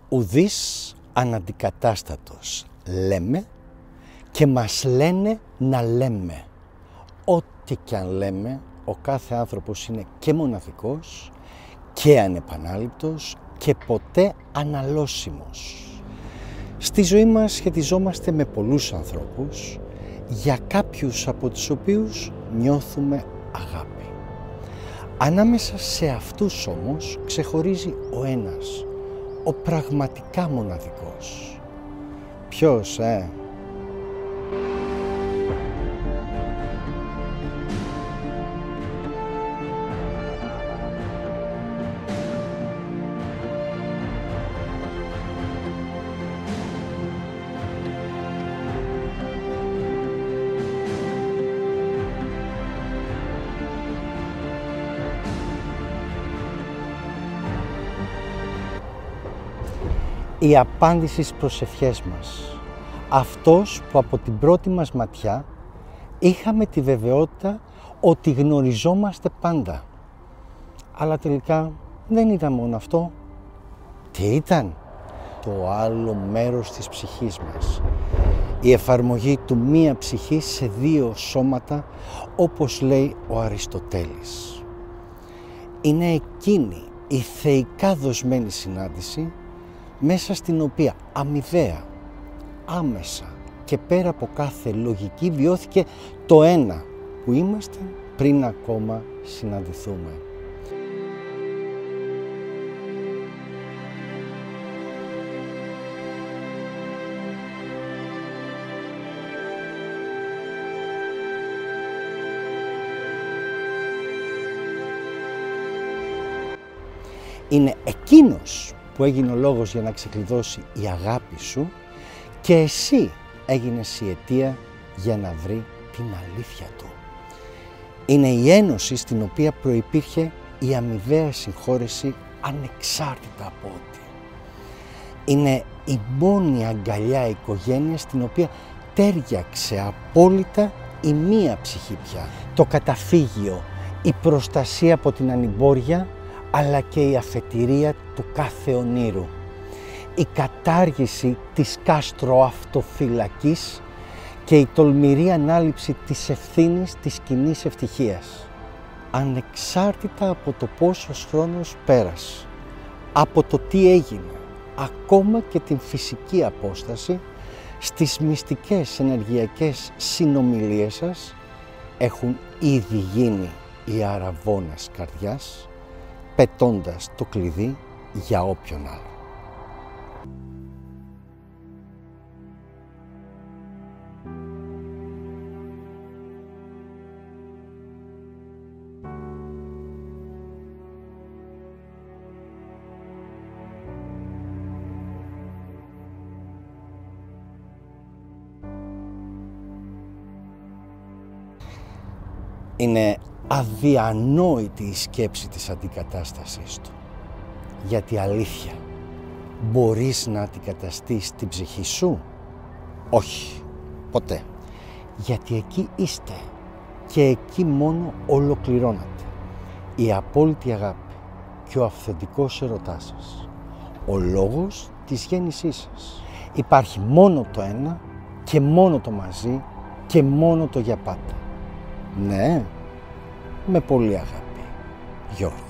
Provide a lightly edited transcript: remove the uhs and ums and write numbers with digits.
Ουδής αναντικατάστατος λέμε και μας λένε να λέμε. Ό,τι κι αν λέμε, ο κάθε άνθρωπος είναι και μοναδικός και ανεπανάληπτος και ποτέ αναλώσιμος. Στη ζωή μας σχετιζόμαστε με πολλούς ανθρώπους, για κάποιους από τους οποίους νιώθουμε αγάπη. Ανάμεσα σε αυτούς όμως ξεχωρίζει ο ένας, ο πραγματικά μοναδικός. Ποιος, Η απάντηση στις προσευχές μας. Αυτός που από την πρώτη μας ματιά είχαμε τη βεβαιότητα ότι γνωριζόμαστε πάντα. Αλλά τελικά δεν ήταν μόνο αυτό. Τι ήταν? Το άλλο μέρος της ψυχής μας. Η εφαρμογή του μία ψυχής σε δύο σώματα, όπως λέει ο Αριστοτέλης. Είναι εκείνη η θεϊκά δοσμένη συνάντηση μέσα στην οποία αμοιβαία, άμεσα και πέρα από κάθε λογική βιώθηκε το ένα που είμαστε πριν ακόμα συναντηθούμε. Είναι εκείνος που έγινε ο λόγος για να ξεκλειδώσει η αγάπη σου και εσύ έγινες η αιτία για να βρει την αλήθεια του. Είναι η ένωση στην οποία προϋπήρχε η αμοιβαία συγχώρεση ανεξάρτητα από ό,τι. Είναι η μόνη αγκαλιά οικογένεια στην οποία τέριαξε απόλυτα η μία ψυχή πια. Το καταφύγιο, η προστασία από την ανημπόρια, αλλά και η αφετηρία του κάθε ονείρου. Η κατάργηση της κάστρο-αυτοφυλακής και η τολμηρή ανάληψη της ευθύνης της κοινής ευτυχίας. Ανεξάρτητα από το πόσος χρόνος πέρασε, από το τι έγινε, ακόμα και την φυσική απόσταση, στις μυστικές ενεργειακές συνομιλίες σας έχουν ήδη γίνει οι αραβώνες καρδιάς, πετώντας το κλειδί για όποιον άλλο. Είναι αδιανόητη η σκέψη της αντικατάστασής του. Γιατί αλήθεια, μπορείς να αντικαταστείς την ψυχή σου? Όχι, ποτέ. Γιατί εκεί είστε και εκεί μόνο ολοκληρώνατε η απόλυτη αγάπη και ο αυθεντικός ερωτάς σας. Ο λόγος της γέννησής σας. Υπάρχει μόνο το ένα και μόνο το μαζί και μόνο το για πάντα. Ναι, με πολύ αγάπη. Γιώργο.